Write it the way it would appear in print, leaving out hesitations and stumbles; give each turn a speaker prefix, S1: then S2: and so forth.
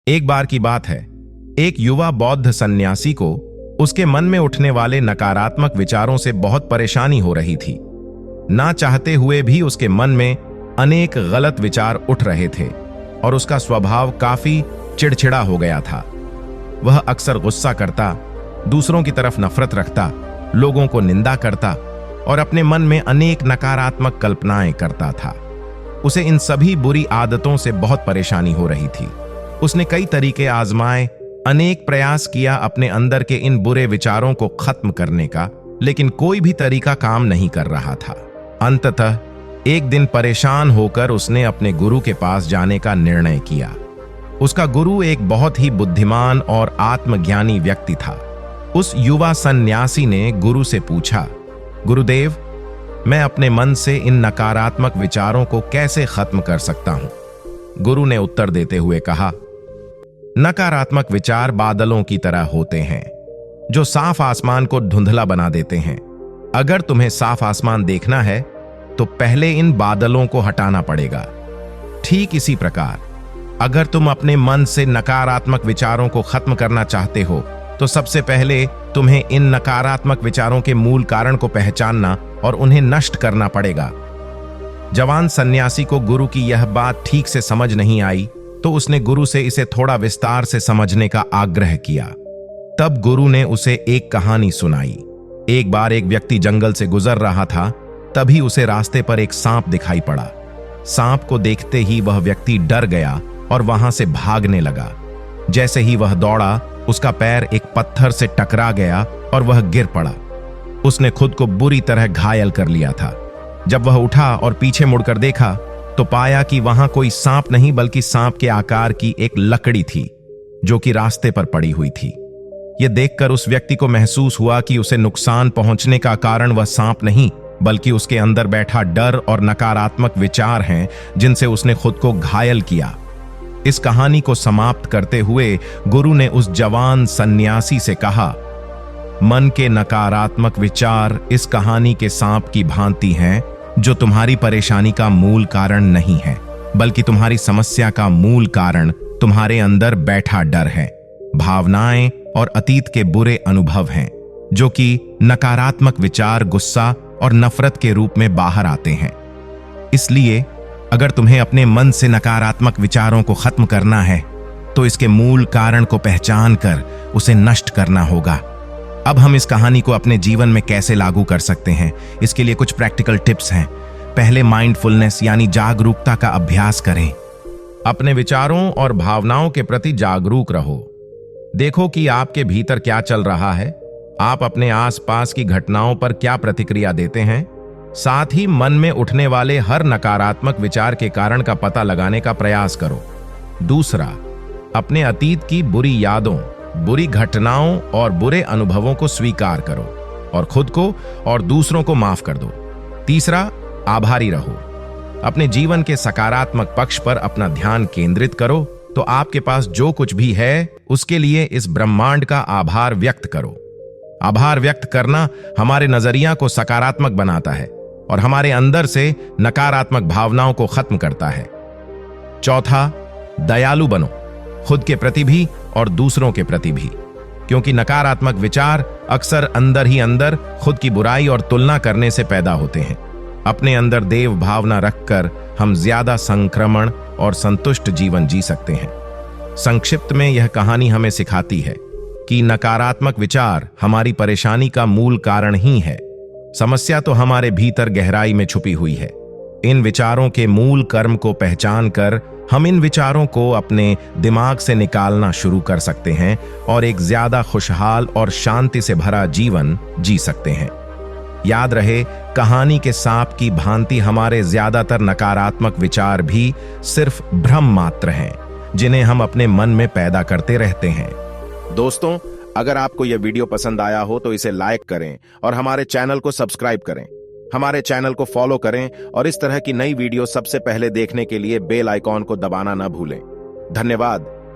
S1: एक बार की बात है, एक युवा बौद्ध सन्यासी को उसके मन में उठने वाले नकारात्मक विचारों से बहुत परेशानी हो रही थी। ना चाहते हुए भी उसके मन में अनेक गलत विचार उठ रहे थे और उसका स्वभाव काफी चिड़चिड़ा हो गया था। वह अक्सर गुस्सा करता, दूसरों की तरफ नफरत रखता, लोगों को निंदा करता और अपने मन में अनेक नकारात्मक कल्पनाएं करता था। उसे इन सभी बुरी आदतों से बहुत परेशानी हो रही थी। उसने कई तरीके आजमाए, अनेक प्रयास किया अपने अंदर के इन बुरे विचारों को खत्म करने का, लेकिन कोई भी तरीका काम नहीं कर रहा था। अंततः एक दिन परेशान होकर उसने अपने गुरु के पास जाने का निर्णय किया। उसका गुरु एक बहुत ही बुद्धिमान और आत्मज्ञानी व्यक्ति था। उस युवा सन्यासी ने गुरु से पूछा, गुरुदेव, मैं अपने मन से इन नकारात्मक विचारों को कैसे खत्म कर सकता हूं? गुरु ने उत्तर देते हुए कहा, नकारात्मक विचार बादलों की तरह होते हैं जो साफ आसमान को धुंधला बना देते हैं। अगर तुम्हें साफ आसमान देखना है तो पहले इन बादलों को हटाना पड़ेगा। ठीक इसी प्रकार अगर तुम अपने मन से नकारात्मक विचारों को खत्म करना चाहते हो तो सबसे पहले तुम्हें इन नकारात्मक विचारों के मूल कारण को पहचानना और उन्हें नष्ट करना पड़ेगा। जवान सन्यासी को गुरु की यह बात ठीक से समझ नहीं आई, तो उसने गुरु से इसे थोड़ा विस्तार से समझने का आग्रह किया। तब गुरु ने उसे एक कहानी सुनाई। एक बार एक व्यक्ति जंगल से गुजर रहा था, तभी उसे रास्ते पर एक सांप दिखाई पड़ा। सांप को देखते ही वह व्यक्ति डर गया और वहां से भागने लगा। जैसे ही वह दौड़ा, उसका पैर एक पत्थर से टकरा गया और वह गिर पड़ा। उसने खुद को बुरी तरह घायल कर लिया था। जब वह उठा और पीछे मुड़कर देखा तो पाया कि वहां कोई सांप नहीं बल्कि सांप के आकार की एक लकड़ी थी जो कि रास्ते पर पड़ी हुई थी। यह देखकर उस व्यक्ति को महसूस हुआ कि उसे नुकसान पहुंचने का कारण वह सांप नहीं बल्कि उसके अंदर बैठा डर और नकारात्मक विचार हैं जिनसे उसने खुद को घायल किया। इस कहानी को समाप्त करते हुए गुरु ने उस जवान सन्यासी से कहा, मन के नकारात्मक विचार इस कहानी के सांप की भांति हैं जो तुम्हारी परेशानी का मूल कारण नहीं है, बल्कि तुम्हारी समस्या का मूल कारण तुम्हारे अंदर बैठा डर है, भावनाएं और अतीत के बुरे अनुभव हैं जो कि नकारात्मक विचार, गुस्सा और नफरत के रूप में बाहर आते हैं। इसलिए अगर तुम्हें अपने मन से नकारात्मक विचारों को खत्म करना है तो इसके मूल कारण को पहचान कर उसे नष्ट करना होगा। अब हम इस कहानी को अपने जीवन में कैसे लागू कर सकते हैं, इसके लिए कुछ प्रैक्टिकल टिप्स हैं। पहले माइंडफुलनेस यानी जागरूकता का अभ्यास करें। अपने विचारों और भावनाओं के प्रति जागरूक रहो। देखो कि आपके भीतर क्या चल रहा है। आप अपने आसपास की घटनाओं पर क्या प्रतिक्रिया देते हैं। साथ ही मन में उठने वाले हर नकारात्मक विचार के कारण का पता लगाने का प्रयास करो। दूसरा, अपने अतीत की बुरी यादों, बुरी घटनाओं और बुरे अनुभवों को स्वीकार करो और खुद को और दूसरों को माफ कर दो। तीसरा, आभारी रहो। अपने जीवन के सकारात्मक पक्ष पर अपना ध्यान केंद्रित करो तो आपके पास जो कुछ भी है उसके लिए इस ब्रह्मांड का आभार व्यक्त करो। आभार व्यक्त करना हमारे नजरिया को सकारात्मक बनाता है और हमारे अंदर से नकारात्मक भावनाओं को खत्म करता है। चौथा, दयालु बनो, खुद के प्रति भी और दूसरों के प्रति भी, क्योंकि नकारात्मक विचार अक्सर अंदर ही अंदर खुद की बुराई और तुलना करने से पैदा होते हैं। अपने अंदर देव भावना रखकर हम ज्यादा संक्रमण और संतुष्ट जीवन जी सकते हैं। संक्षिप्त में यह कहानी हमें सिखाती है कि नकारात्मक विचार हमारी परेशानी का मूल कारण ही है। समस्या तो हमारे भीतर गहराई में छुपी हुई है। इन विचारों के मूल कर्म को पहचान कर हम इन विचारों को अपने दिमाग से निकालना शुरू कर सकते हैं और एक ज्यादा खुशहाल और शांति से भरा जीवन जी सकते हैं। याद रहे, कहानी के सांप की भांति हमारे ज्यादातर नकारात्मक विचार भी सिर्फ भ्रम मात्र हैं जिन्हें हम अपने मन में पैदा करते रहते हैं। दोस्तों, अगर आपको यह वीडियो पसंद आया हो तो इसे लाइक करें और हमारे चैनल को सब्सक्राइब करें। हमारे चैनल को फॉलो करें और इस तरह की नई वीडियो सबसे पहले देखने के लिए बेल आइकॉन को दबाना न भूलें। धन्यवाद।